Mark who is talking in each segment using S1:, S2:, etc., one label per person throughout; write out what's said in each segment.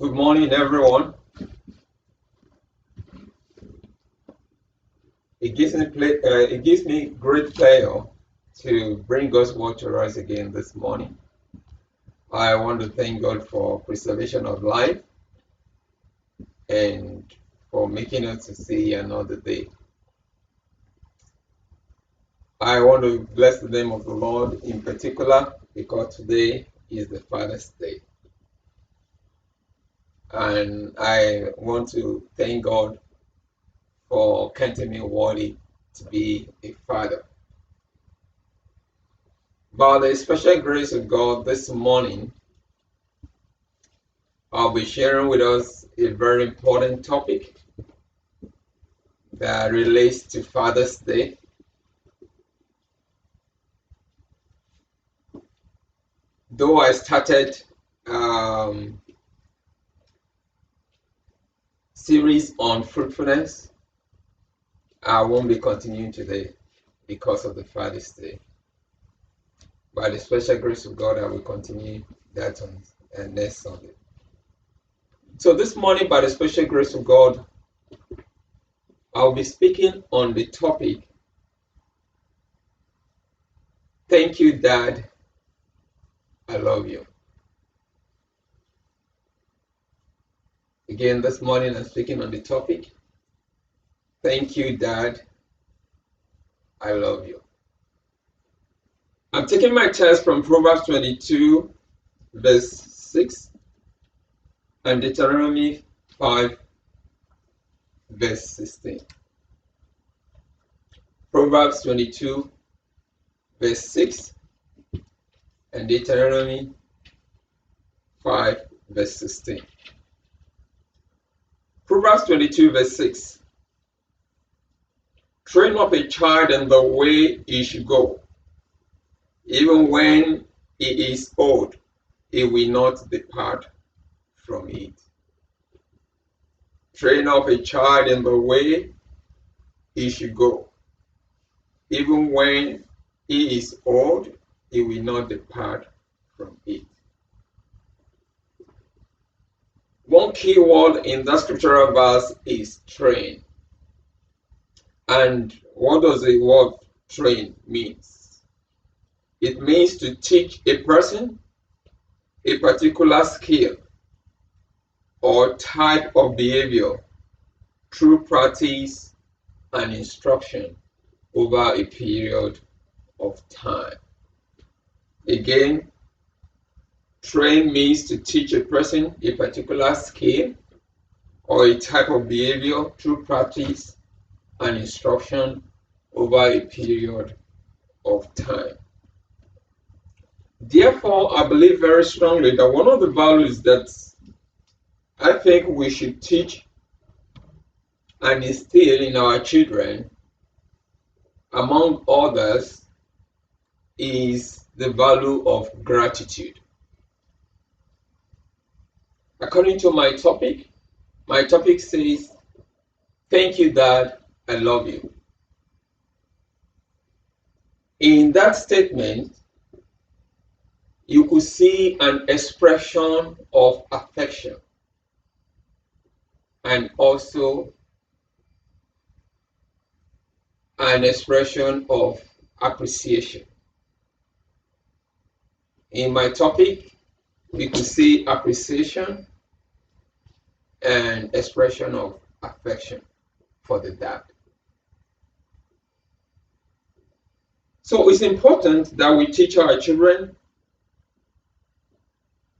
S1: Good morning, everyone. It gives me great pleasure to bring God's word to us again this morning. I want to thank God for preservation of life and for making us to see another day. I want to bless the name of the Lord in particular because today is the Father's Day. And I want to thank God for counting me worthy to be a father. By the special grace of God, this morning, I'll be sharing with us a very important topic that relates to Father's Day. Though I started series on fruitfulness, I won't be continuing today because of the Father's Day. By the special grace of God, I will continue that on next Sunday. So this morning, by the special grace of God, I'll be speaking on the topic, Thank You, Dad, I Love You. Again, this morning I'm speaking on the topic, Thank You, Dad, I Love You. I'm taking my text from Proverbs 22, verse 6, and Deuteronomy 5, verse 16. Proverbs 22, verse 6, and Deuteronomy 5, verse 16. Proverbs 22, verse 6. Train up a child in the way he should go. Even when he is old, he will not depart from it. Train up a child in the way he should go. Even when he is old, he will not depart from it. One key word in that scriptural verse is train. And what does the word train means? It means to teach a person a particular skill or type of behavior through practice and instruction over a period of time. Again, train means to teach a person a particular skill or a type of behavior through practice and instruction over a period of time. Therefore, I believe very strongly that one of the values that I think we should teach and instill in our children, among others, is the value of gratitude. According to my topic says, Thank you, Dad, I love you. In that statement, you could see an expression of affection and also an expression of appreciation. In my topic, we could see appreciation and expression of affection for the dad. So it's important that we teach our children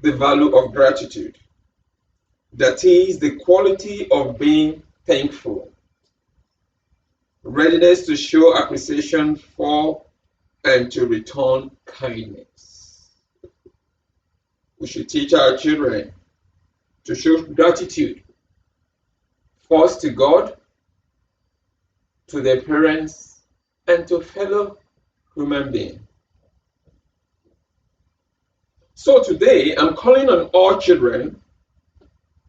S1: the value of gratitude. That is the quality of being thankful, readiness to show appreciation for and to return kindness. We should teach our children to show gratitude, first to God, to their parents, and to fellow human beings. So today, I'm calling on all children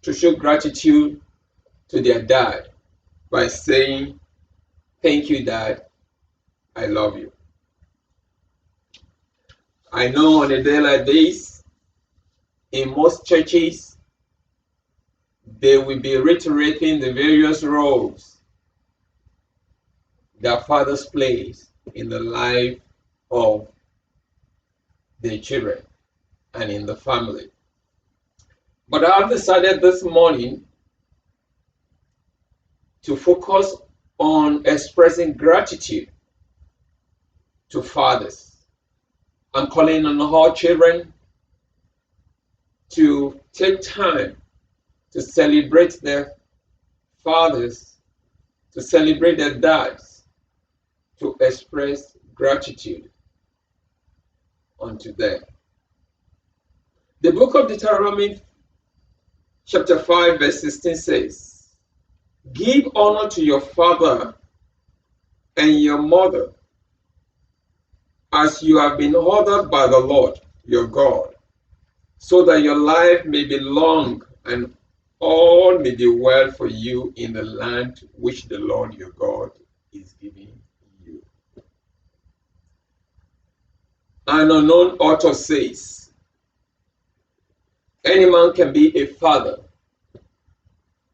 S1: to show gratitude to their dad by saying, Thank you, Dad, I love you. I know on a day like this, in most churches, they will be reiterating the various roles that fathers play in the life of their children and in the family. But I've decided this morning to focus on expressing gratitude to fathers. I'm calling on all children to take time to celebrate their fathers, to celebrate their dads, to express gratitude unto them. The book of Deuteronomy chapter 5 verse 16 says, "Give honor to your father and your mother, as you have been ordered by the Lord your God, so that your life may be long and all may be well for you in the land which the Lord your God is giving you." An unknown author says, any man can be a father,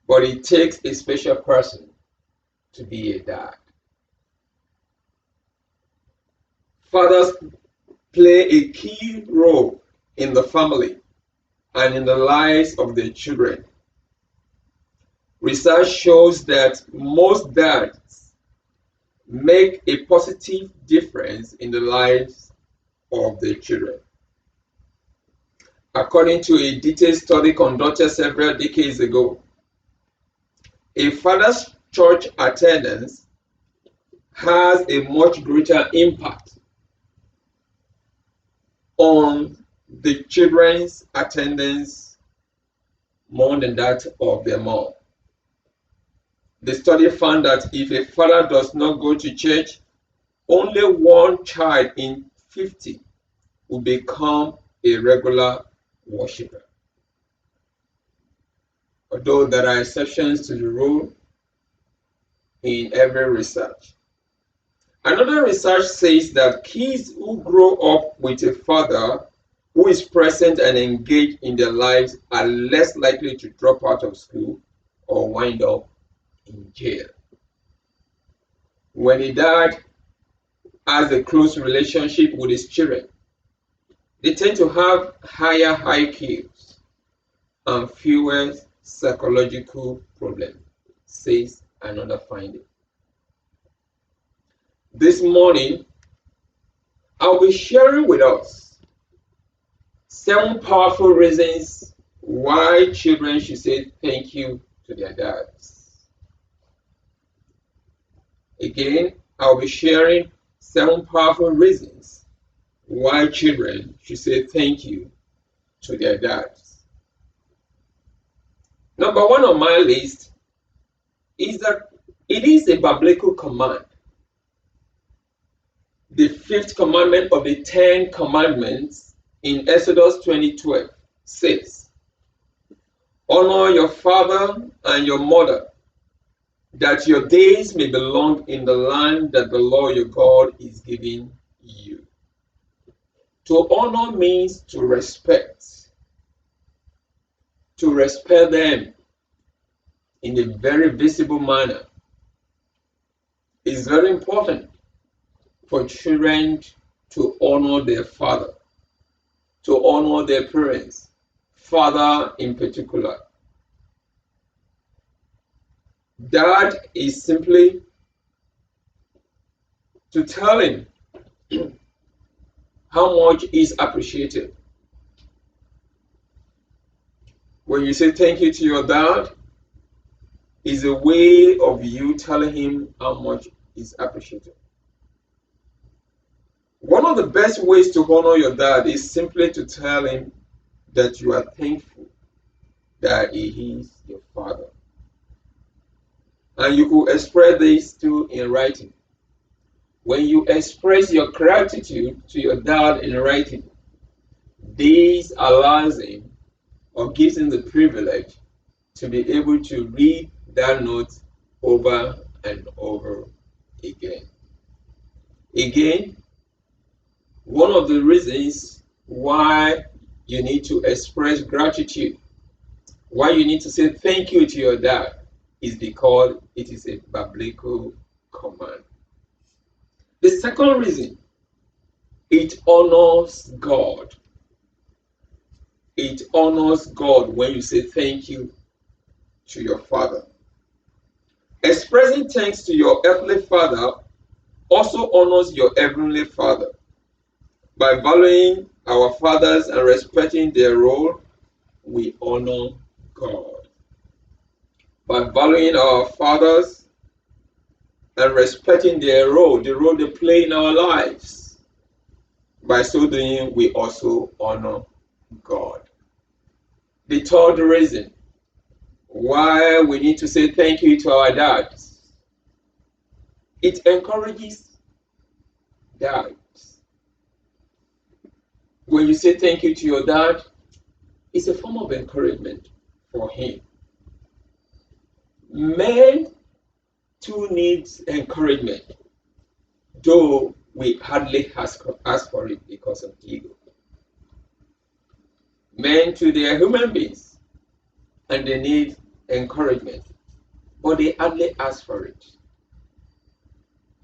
S1: but it takes a special person to be a dad. Fathers play a key role in the family and in the lives of their children. Research shows that most dads make a positive difference in the lives of their children. According to a detailed study conducted several decades ago, a father's church attendance has a much greater impact on the children's attendance more than that of their mom. The study found that if a father does not go to church, only one child in 50 will become a regular worshiper. Although there are exceptions to the rule in every research. Another research says that kids who grow up with a father who is present and engaged in their lives are less likely to drop out of school or wind up in jail. When a dad has a close relationship with his children, they tend to have higher IQs and fewer psychological problems, says another finding. This morning, I'll be sharing with us 7 powerful reasons why children should say thank you to their dads. Again, I'll be sharing 7 powerful reasons why children should say thank you to their dads. Number 1 on my list is that it is a biblical command. The 5th commandment of the 10 commandments in Exodus 20:12 says, "Honor your father and your mother, that your days may be long in the land that the Lord your God is giving you." To honor means to respect them in a very visible manner. It's very important for children to honor their father, to honor their parents, father in particular. Dad is simply to tell him how much is appreciated. When you say thank you to your dad, is a way of you telling him how much is appreciated. One of the best ways to honor your dad is simply to tell him that you are thankful that he is your father. And you could express this too in writing. When you express your gratitude to your dad in writing, this allows him or gives him the privilege to be able to read that note over and over again. Again, one of the reasons why you need to express gratitude Why you need to say thank you to your dad is because it is a biblical command. The second reason, it honors God. It honors God when you say thank you to your father. Expressing thanks to your earthly father also honors your heavenly father. By valuing our fathers and respecting their role, we honor God. By valuing our fathers and respecting their role, the role they play in our lives, by so doing, we also honor God. The third reason why we need to say thank you to our dads, it encourages dads. When you say thank you to your dad, it's a form of encouragement for him. Men too needs encouragement, though we hardly ask for it because of ego. Men too, they are human beings and they need encouragement, but they hardly ask for it.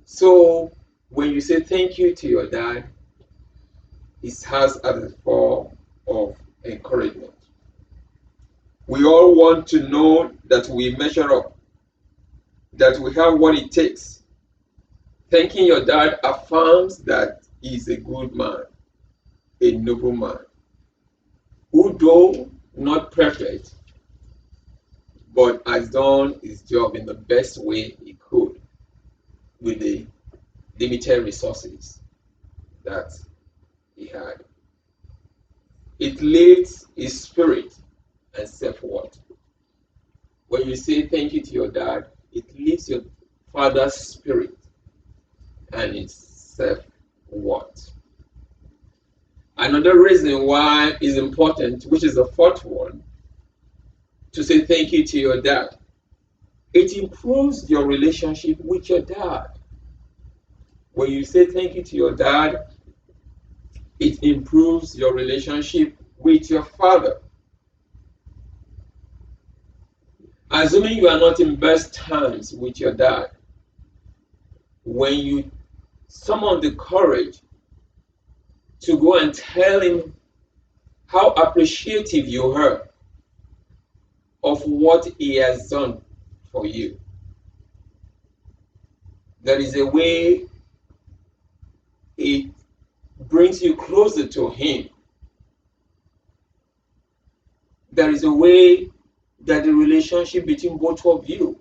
S1: So when you say thank you to your dad, it has as a form of encouragement. We all want to know that we measure up, that we have what it takes. Thanking your dad affirms that he is a good man, a noble man, who though not perfect, but has done his job in the best way he could with the limited resources that he had. It lifts his spirit and self-worth. When you say thank you to your dad, it lifts your father's spirit and its self-worth. Another reason why it's important, which is the fourth one, to say thank you to your dad, it improves your relationship with your dad. When you say thank you to your dad, it improves your relationship with your father. Assuming you are not in best terms with your dad, when you summon the courage to go and tell him how appreciative you are of what he has done for you, there is a way it brings you closer to him. There is a way that the relationship between both of you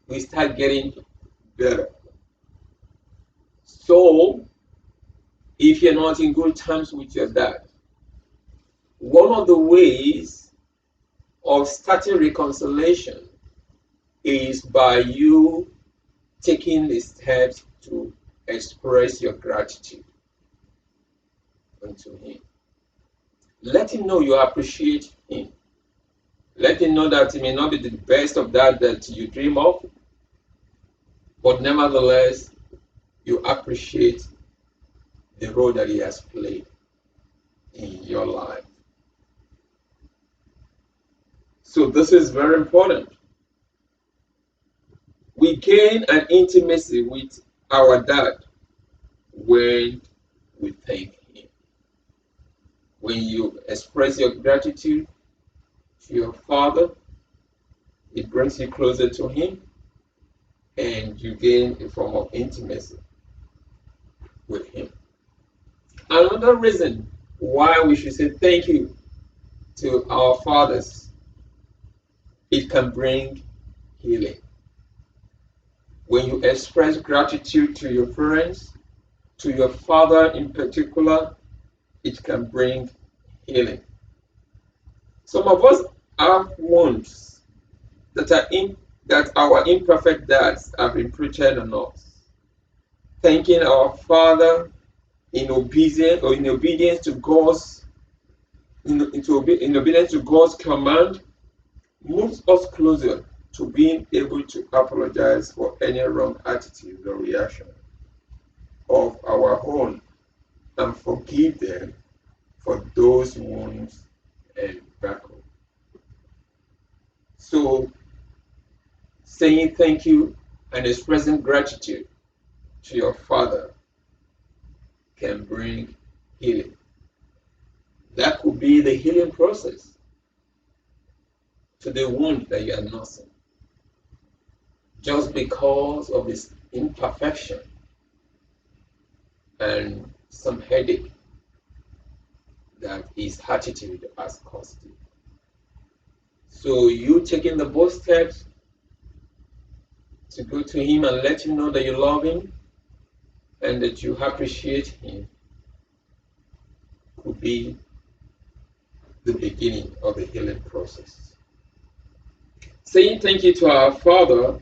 S1: will start getting better. So, if you're not in good terms with your dad, one of the ways of starting reconciliation is by you taking the steps to express your gratitude unto him. Let him know you appreciate him. Let him know that he may not be the best of that you dream of, but nevertheless, you appreciate the role that he has played in your life. So this is very important. We gain an intimacy with our dad when we thank him. When you express your gratitude to your father, it brings you closer to him and you gain a form of intimacy with him. Another reason why we should say thank you to our fathers, it can bring healing. When you express gratitude to your parents, to your father in particular, it can bring healing. Some of us have wounds that our imperfect dads have inflicted on us. Thanking our father in obedience to God's command moves us closer to being able to apologize for any wrong attitudes or reaction of our own and forgive them for those wounds and battle. So saying thank you and expressing gratitude to your father can bring healing. That could be the healing process to the wound that you are nursing, just because of its imperfection and some headache that his attitude has caused you. So you taking the bold steps to go to him and let him know that you love him and that you appreciate him could be the beginning of the healing process. Saying thank you to our Father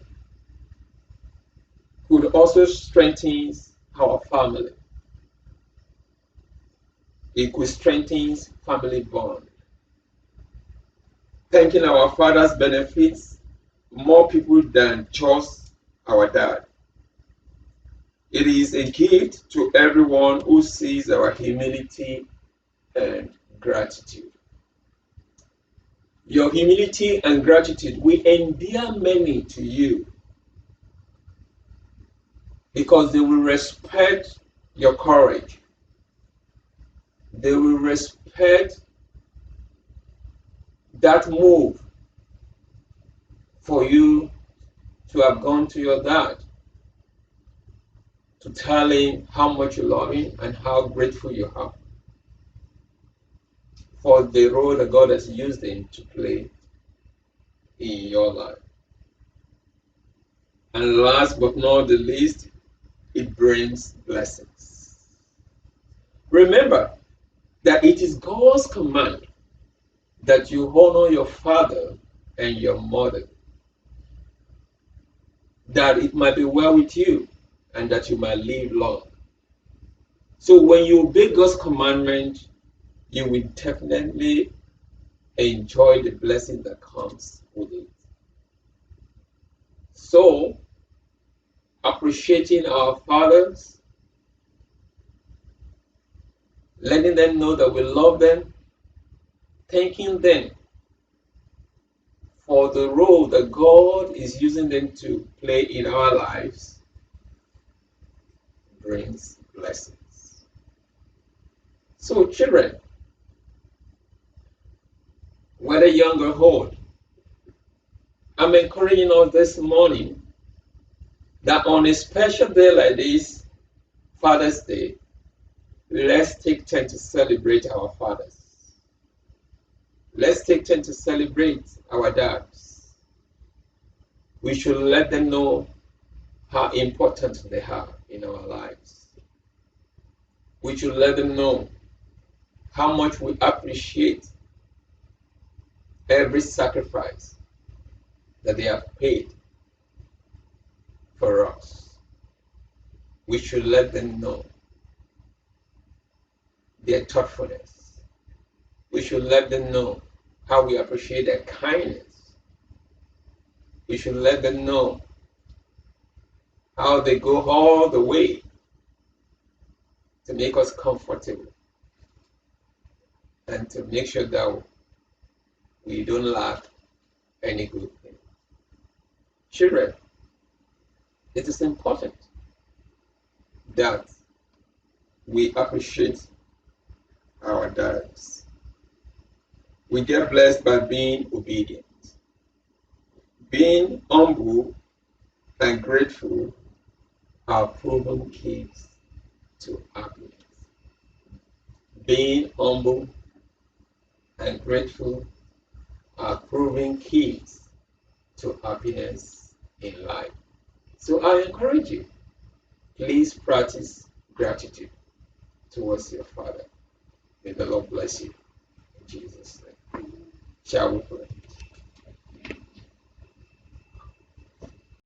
S1: could also strengthen our family. It could strengthen family bond. Thanking our Father's benefits more people than just our dad. It is a gift to everyone who sees our humility and gratitude. Your humility and gratitude will endear many to you because they will respect your courage. They will respect that move for you to have gone to your dad to tell him how much you love him and how grateful you are for the role that God has used him to play in your life. And last but not the least, it brings blessings. Remember that it is God's command that you honor your father and your mother, that it might be well with you and that you might live long. So when you obey God's commandment, you will definitely enjoy the blessing that comes with it. So, appreciating our fathers, letting them know that we love them, thanking them for the role that God is using them to play in our lives brings blessings. So, children, whether young or old, I'm encouraging us this morning that on a special day like this, Father's Day, let's take time to celebrate our fathers. Let's take time to celebrate our dads. We should let them know how important they are in our lives. We should let them know how much we appreciate every sacrifice that they have paid for us. We should let them know their thoughtfulness. We should let them know how we appreciate their kindness. We should let them know how they go all the way to make us comfortable and to make sure that we don't lack any good thing. Children, it is important that we appreciate our dads. We get blessed by being obedient. Being humble and grateful are proven keys to happiness. Being humble and grateful are proven keys to happiness in life. So I encourage you, please practice gratitude towards your father. May the Lord bless you in Jesus' name. Shall we pray?